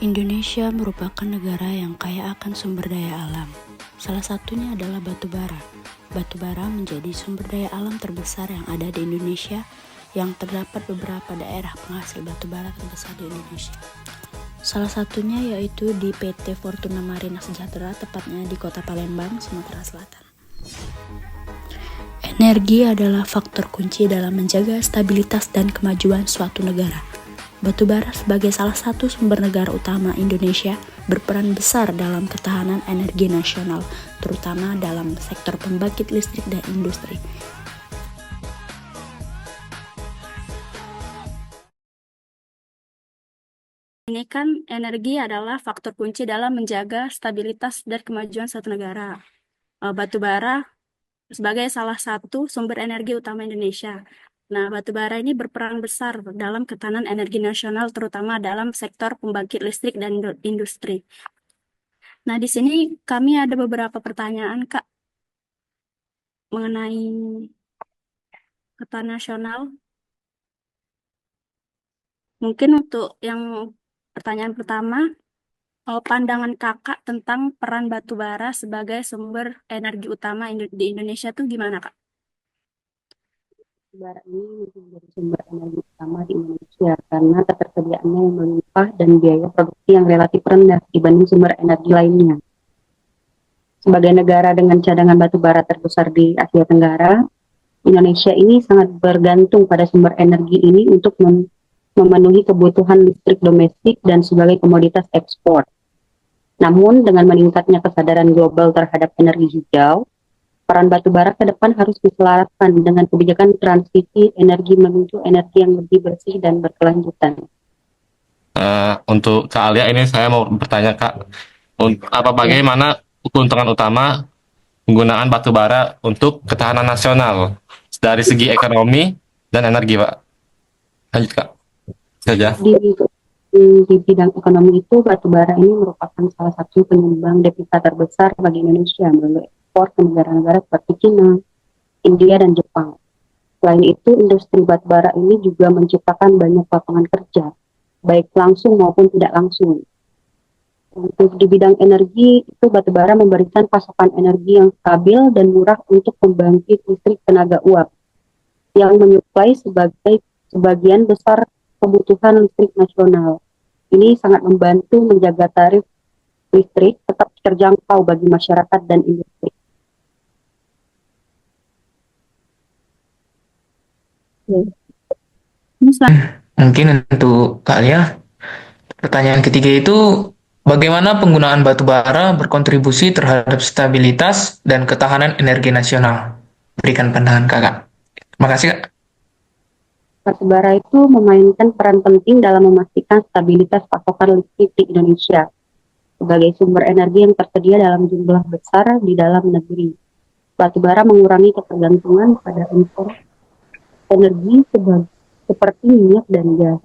Indonesia merupakan negara yang kaya akan sumber daya alam. Salah satunya adalah batu bara. Batu bara menjadi sumber daya alam terbesar yang ada di Indonesia, yang terdapat beberapa daerah penghasil batu bara terbesar di Indonesia. Salah satunya yaitu di PT Fortuna Marina Sejahtera, tepatnya di Kota Palembang, Sumatera Selatan. Energi adalah faktor kunci dalam menjaga stabilitas dan kemajuan suatu negara. Batu bara sebagai salah satu sumber negara utama Indonesia berperan besar dalam ketahanan energi nasional, terutama dalam sektor pembangkit listrik dan industri. Ini kan energi adalah faktor kunci dalam menjaga stabilitas dan kemajuan suatu negara. Batu bara sebagai salah satu sumber energi utama Indonesia. Nah, batu bara ini berperan besar dalam ketahanan energi nasional, terutama dalam sektor pembangkit listrik dan industri. Nah, di sini kami ada beberapa pertanyaan, Kak, mengenai ketahanan nasional. Mungkin untuk yang pertanyaan pertama, pandangan Kakak tentang peran batu bara sebagai sumber energi utama di Indonesia tuh gimana, Kak? Bara ini menjadi sumber energi utama di Indonesia karena ketersediaannya yang melimpah dan biaya produksi yang relatif rendah dibanding sumber energi lainnya. Sebagai negara dengan cadangan batu bara terbesar di Asia Tenggara, Indonesia ini sangat bergantung pada sumber energi ini untuk memenuhi kebutuhan listrik domestik dan sebagai komoditas ekspor. Namun, dengan meningkatnya kesadaran global terhadap energi hijau, peran batu bara ke depan harus diselaraskan dengan kebijakan transisi energi menuju energi yang lebih bersih dan berkelanjutan. Untuk Kak Alia ini saya mau bertanya Kak, Ya, bagaimana keuntungan utama penggunaan batu bara untuk ketahanan nasional dari segi ekonomi dan energi Pak? Lanjut Kak, saja. di bidang ekonomi itu batu bara ini merupakan salah satu penyumbang devisa terbesar bagi Indonesia melalui ekspor ke negara-negara seperti China, India, dan Jepang. Selain itu, industri batu bara ini juga menciptakan banyak lapangan kerja, baik langsung maupun tidak langsung. Untuk di bidang energi, itu batubara memberikan pasokan energi yang stabil dan murah untuk pembangkit listrik tenaga uap yang menyuplai sebagian besar kebutuhan listrik nasional. Ini sangat membantu menjaga tarif listrik tetap terjangkau bagi masyarakat dan industri. Ini Mungkin untuk Kak Alia, pertanyaan ketiga itu bagaimana penggunaan batu bara berkontribusi terhadap stabilitas dan ketahanan energi nasional? Berikan pandangan Kakak. Terima kasih Kak. Batubara itu memainkan peran penting dalam memastikan stabilitas pasokan listrik di Indonesia sebagai sumber energi yang tersedia dalam jumlah besar di dalam negeri. Batubara mengurangi ketergantungan pada impor energi seperti minyak dan gas.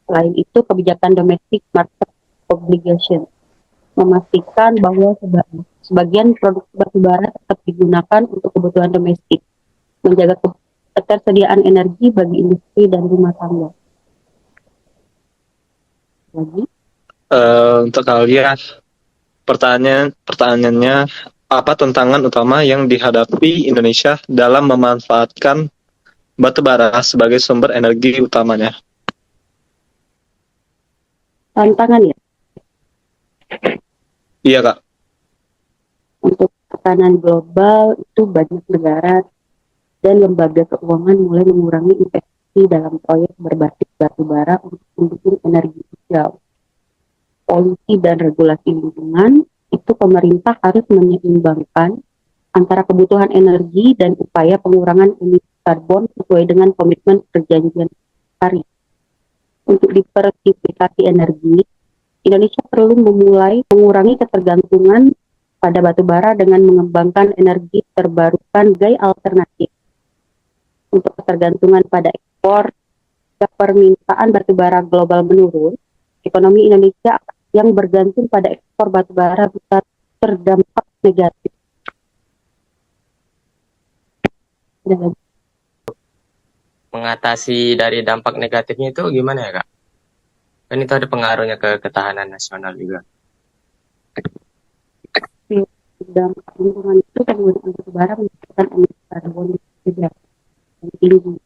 Selain itu, kebijakan domestic market obligation memastikan bahwa sebagian produk batubara tetap digunakan untuk kebutuhan domestik, menjaga ketersediaan energi bagi industri dan rumah tangga. Lagi, Untuk kalian, pertanyaannya apa tantangan utama yang dihadapi Indonesia dalam memanfaatkan batu bara sebagai sumber energi utamanya? tantangan ya Iya Kak. untuk tekanan global itu banyak negara dan lembaga keuangan mulai mengurangi investasi dalam proyek berbasis batubara untuk mendukung energi hijau. Polusi dan regulasi lingkungan, itu pemerintah harus menyeimbangkan antara kebutuhan energi dan upaya pengurangan emisi karbon sesuai dengan komitmen perjanjian Paris. Untuk diversifikasi energi, Indonesia perlu memulai mengurangi ketergantungan pada batu bara dengan mengembangkan energi terbarukan gaya alternatif. Untuk ketergantungan pada ekspor, permintaan batu bara global menurun, ekonomi Indonesia yang bergantung pada ekspor batu bara bisa terdampak negatif. Mengatasi dari dampak negatifnya itu gimana ya Kak? Dan itu ada pengaruhnya ke ketahanan nasional juga. Dampak lingkungan itu penggunaan batu bara menyebabkan emisi karbon dioksida yang tinggi,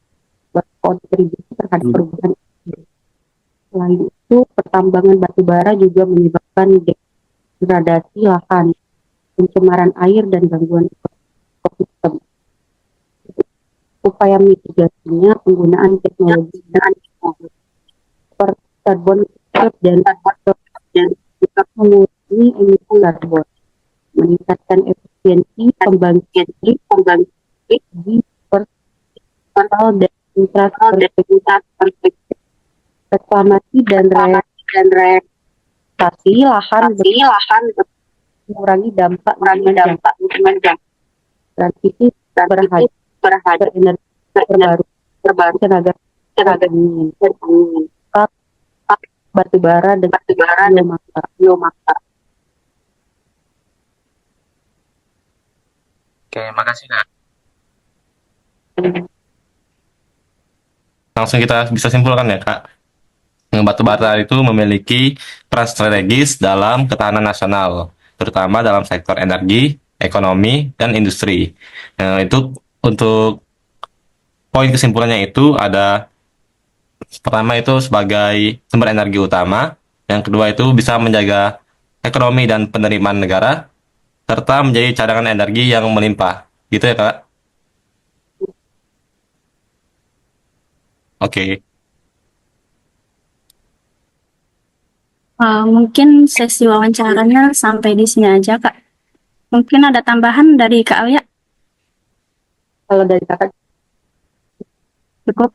berkontribusi terhadap perubahan iklim. Selain itu, pertambangan batu bara juga menyebabkan degradasi lahan, pencemaran air, dan gangguan ekosistem. Upaya mitigasinya penggunaan teknologi seperti karbon capture dan dapat mengurangi emisi karbon, meningkatkan efisiensi pembangkit listrik di portal dan infrastruktur, reklamasi dan regenerasi lahan mengurangi dampak lingkungan jangka, transisi berhasil ke energi terbaru, tenaga angin, batu bara dan biomasa. Oke, makasih Kak. Langsung kita bisa simpulkan ya Kak. Batu bara itu memiliki peran strategis dalam ketahanan nasional, terutama dalam sektor energi, ekonomi, dan industri. Itu untuk poin kesimpulannya itu ada pertama itu sebagai sumber energi utama, yang kedua itu bisa menjaga ekonomi dan penerimaan negara, serta menjadi cadangan energi yang melimpah. Gitu ya Kak? Oke. Mungkin sesi wawancaranya sampai di sini aja, Kak. Mungkin ada tambahan dari Kak Alia? Kalau dari kakak Cukup.